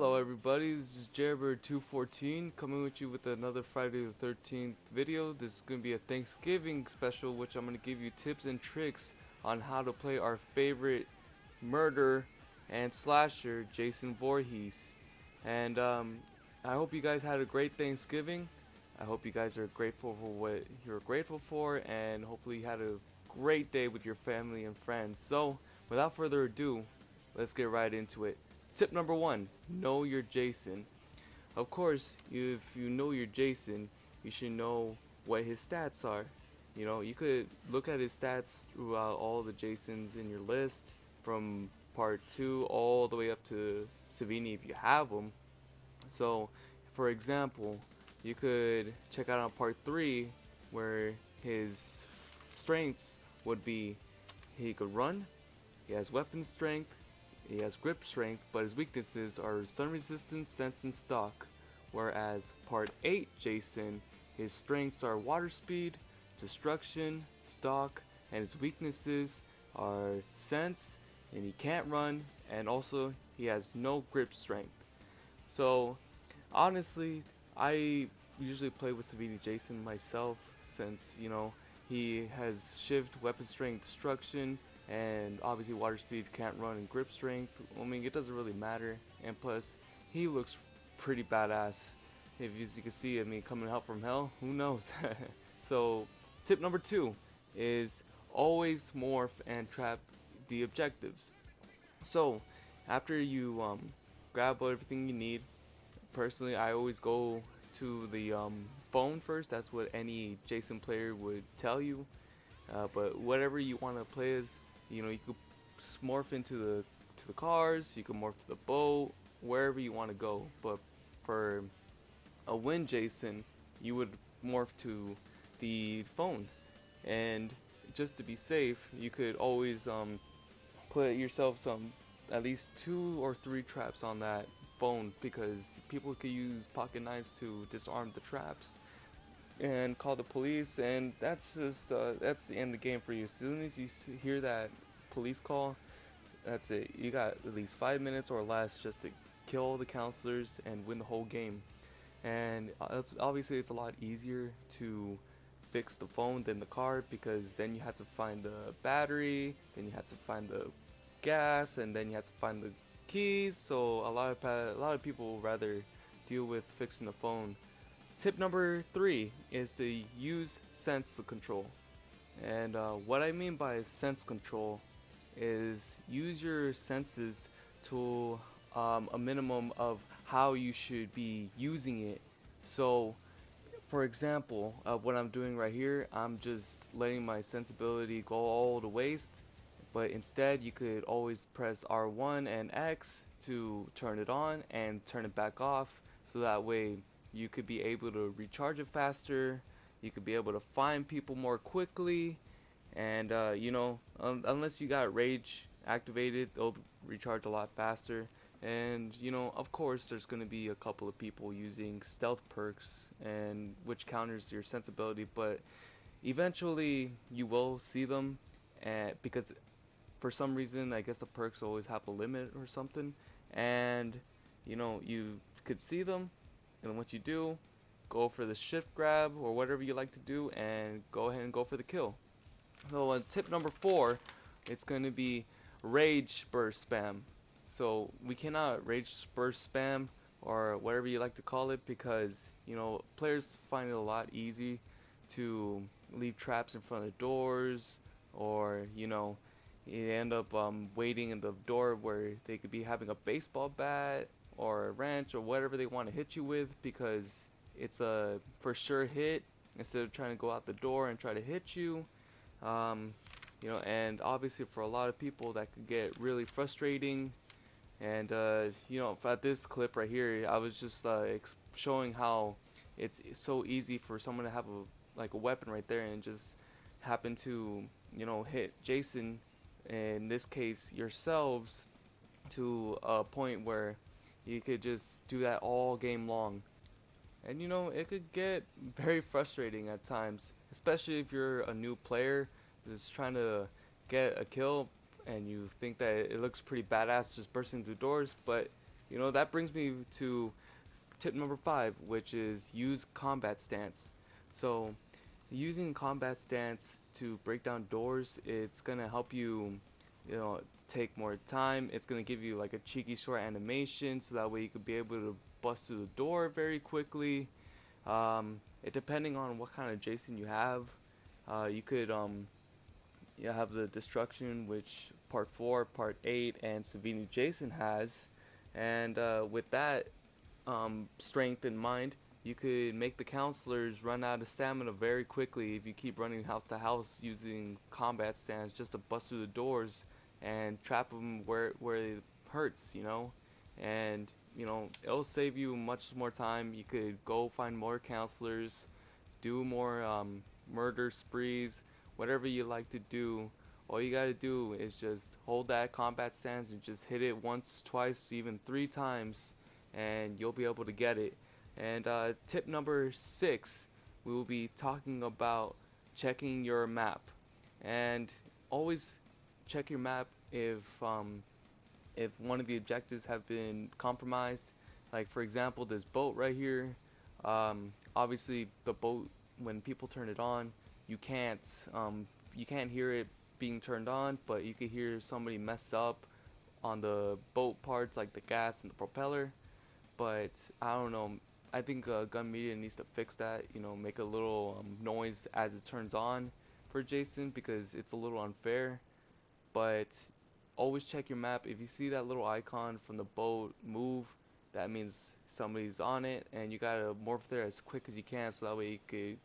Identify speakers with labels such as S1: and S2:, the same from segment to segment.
S1: Hello everybody, this is Jarebird214 coming with you with another Friday the 13th video. This is going to be a Thanksgiving special, which I'm going to give you tips and tricks on how to play our favorite murder and slasher, Jason Voorhees. And I hope you guys had a great Thanksgiving. I hope you guys are grateful for what you're grateful for, and hopefully you had a great day with your family and friends. So, without further ado, let's get right into it. Tip number one, know your Jason. Of course, if you know your Jason, you should know what his stats are. You know, you could look at his stats throughout all the Jasons in your list from part 2 all the way up to Savini if you have them. So, for example, you could check out on part 3 where his strengths would be he could run, he has weapon strength, he has grip strength, but his weaknesses are stun resistance, sense, and stalk. Whereas part 8 Jason, his strengths are water speed, destruction, stalk, and his weaknesses are sense, and he can't run, and also he has no grip strength. So honestly, I usually play with Savini Jason myself since, he has shift, weapon strength, destruction, and obviously water speed, can't run, and grip strength. I mean, it doesn't really matter. And plus, he looks pretty badass. If as you can see, I mean, coming out from hell, who knows? So, tip number 2 is always morph and trap the objectives. So, after you grab everything you need, personally, I always go to the phone first. That's what any Jason player would tell you. But whatever you want to play as, you could morph into the cars. You can morph to the boat, wherever you want to go. But for a win, Jason, you would morph to the phone. And just to be safe, you could always put yourself some at least 2 or 3 traps on that phone, because people could use pocket knives to disarm the traps and call the police, and that's that's the end of the game for you. As soon as you hear that police call, that's it. You got at least 5 minutes or less just to kill the counselors and win the whole game. And obviously it's a lot easier to fix the phone than the car, because then you have to find the battery, then you have to find the gas, and then you have to find the keys. So a lot of people rather deal with fixing the phone. Tip number 3 is to use sense control. And what I mean by sense control is use your senses to a minimum of how you should be using it. So, for example, what I'm doing right here, I'm just letting my sensibility go all the waste. But instead, you could always press R1 and X to turn it on and turn it back off, so that way you could be able to recharge it faster, you could be able to find people more quickly, and unless you got rage activated, they'll recharge a lot faster. And of course, there's going to be a couple of people using stealth perks, and which counters your sensibility, but eventually you will see them, and because for some reason, I guess the perks always have a limit or something, and you could see them, and what you do, go for the shift grab or whatever you like to do, and go ahead and go for the kill. So tip number 4, it's going to be rage burst spam. So we cannot rage burst spam or whatever you like to call it, because players find it a lot easy to leave traps in front of doors, or you end up waiting in the door where they could be having a baseball bat or a wrench or whatever they want to hit you with, because it's a for sure hit instead of trying to go out the door and try to hit you. um, and obviously for a lot of people that could get really frustrating. And at this clip right here, I was just showing how it's so easy for someone to have a weapon right there and just happen to hit Jason, in this case yourselves, to a point where you could just do that all game long. And it could get very frustrating at times, especially if you're a new player just trying to get a kill and you think that it looks pretty badass just bursting through doors, but that brings me to tip number 5, which is use combat stance. So using combat stance to break down doors, it's gonna help you, take more time. It's gonna give you like a cheeky short animation, so that way you could be able to bust through the door very quickly. Depending on what kind of Jason you have, you could have the destruction, which part 4, part 8, and Savini Jason has, and with that strength in mind, you could make the counselors run out of stamina very quickly if you keep running house to house using combat stance just to bust through the doors and trap them where it hurts. And it'll save you much more time. You could go find more counselors, do more murder sprees, whatever you like to do. All you gotta do is just hold that combat stance and just hit it once, twice, even 3 times, and you'll be able to get it. And tip number 6, we will be talking about checking your map. And always check your map if one of the objectives have been compromised. Like for example, this boat right here. Obviously, the boat, when people turn it on, you can't hear it being turned on, but you can hear somebody mess up on the boat parts like the gas and the propeller. But I don't know. I think Gun Media needs to fix that. Make a little noise as it turns on for Jason, because it's a little unfair. But always check your map. If you see that little icon from the boat move, that means somebody's on it, and you gotta morph there as quick as you can, so that way you could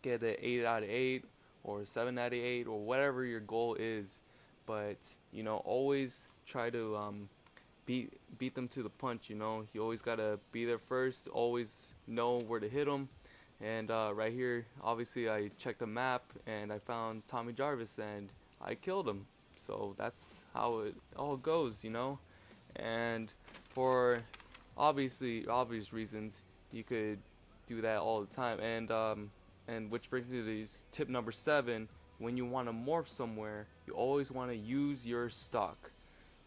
S1: get an 8 out of 8 or 7 out of 8 or whatever your goal is. But always try to beat them to the punch. You always gotta be there first. Always know where to hit them. And right here, obviously, I checked the map and I found Tommy Jarvis and I killed him. So that's how it all goes. And for obvious reasons, you could do that all the time. And which brings me to tip number 7. When you want to morph somewhere, you always want to use your stock.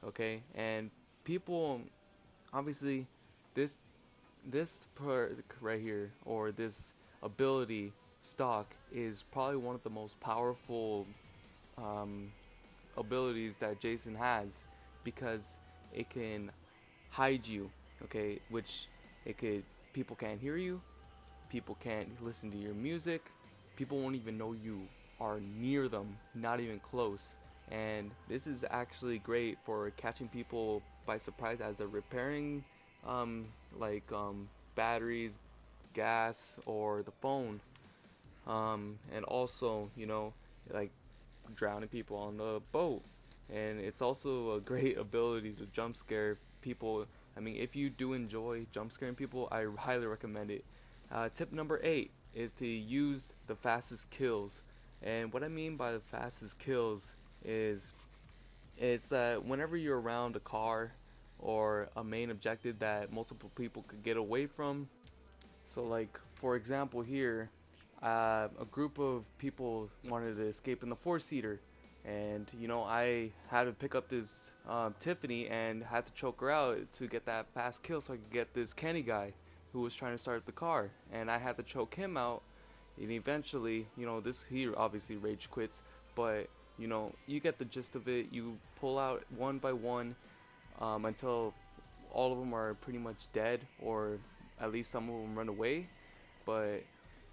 S1: Okay, and people, obviously, this perk right here, or this ability, stock, is probably one of the most powerful um, abilities that Jason has, because it can hide you. Okay, which it could people can't hear you, people can't listen to your music, people won't even know you are near them, not even close. And this is actually great for catching people by surprise as they're repairing um, batteries, gas, or the phone. And also, like drowning people on the boat. And it's also a great ability to jump scare people. I mean, if you do enjoy jump scaring people, I highly recommend it. Tip number 8 is to use the fastest kills. And what I mean by the fastest kills is it's that whenever you're around a car or a main objective that multiple people could get away from. So like for example here, a group of people wanted to escape in the 4-seater, and I had to pick up this Tiffany and had to choke her out to get that fast kill so I could get this Kenny guy who was trying to start the car, and I had to choke him out. And eventually, this he obviously rage quits, but you get the gist of it. You pull out one by one until all of them are pretty much dead, or at least some of them run away. But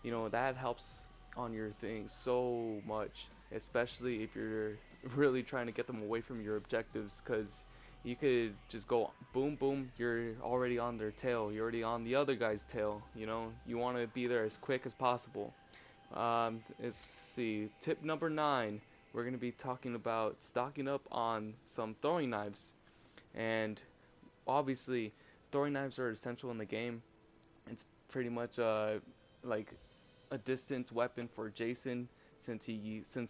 S1: that helps on your thing so much, especially if you're really trying to get them away from your objectives, because you could just go boom boom, you're already on their tail, you're already on the other guy's tail. You want to be there as quick as possible. Let's see, tip number 9, we're going to be talking about stocking up on some throwing knives. And obviously, throwing knives are essential in the game. It's pretty much like a distance weapon for Jason, since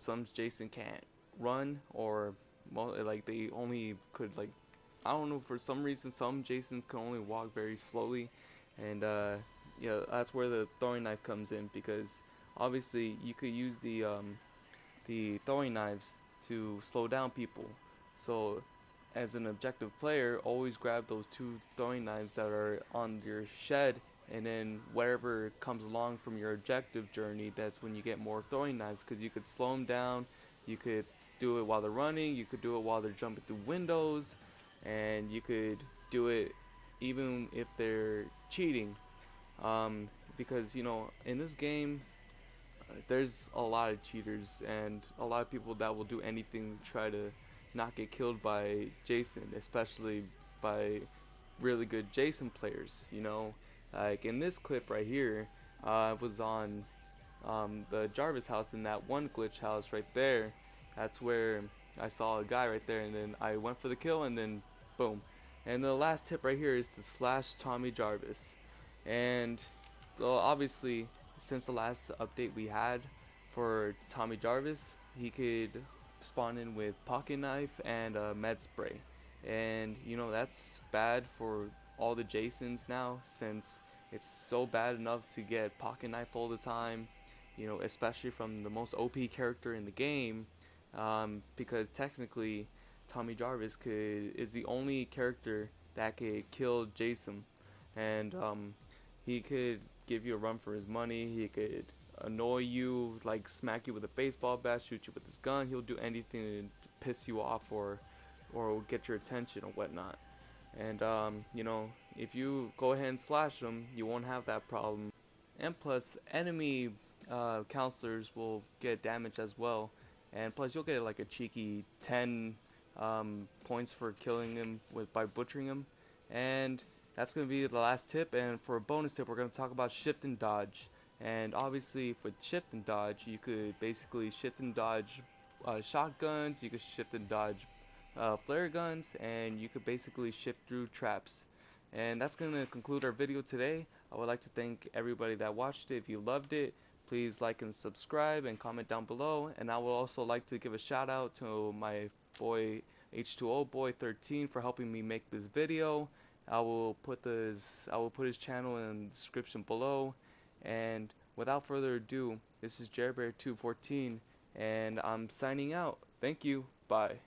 S1: some Jason can't run, or like they only could, like, I don't know, for some reason some Jasons can only walk very slowly. And yeah, that's where the throwing knife comes in, because obviously you could use the throwing knives to slow down people. So as an objective player, always grab those 2 throwing knives that are on your shed, and then whatever comes along from your objective journey, that's when you get more throwing knives, because you could slow them down, you could do it while they're running, you could do it while they're jumping through windows, and you could do it even if they're cheating. Because in this game, there's a lot of cheaters and a lot of people that will do anything to try to not get killed by Jason, especially by really good Jason players. Like in this clip right here, I was on the Jarvis house, in that one glitch house right there. That's where I saw a guy right there, and then I went for the kill, and then boom. And the last tip right here is to slash Tommy Jarvis. And well, obviously, since the last update we had for Tommy Jarvis, he could spawn in with pocket knife and med spray. And that's bad for all the Jasons now, since it's so bad enough to get pocket knife all the time, especially from the most OP character in the game, because technically Tommy Jarvis is the only character that could kill Jason, and he could give you a run for his money. He could annoy you, like smack you with a baseball bat, shoot you with his gun. He'll do anything to piss you off or get your attention or whatnot. And if you go ahead and slash them, you won't have that problem. And plus, enemy counselors will get damage as well. And plus, you'll get like a cheeky 10 points for killing him by butchering him. And that's going to be the last tip. And for a bonus tip, we're going to talk about shift and dodge. And obviously, with shift and dodge, you could basically shift and dodge shotguns. You could shift and dodge flare guns, and you could basically shift through traps. And that's going to conclude our video today. I would like to thank everybody that watched it. If you loved it, please like and subscribe and comment down below. And I would also like to give a shout out to my boy H2O Boy 13 for helping me make this video. I will put his channel in the description below. And without further ado, this is Jerbear214, and I'm signing out. Thank you. Bye.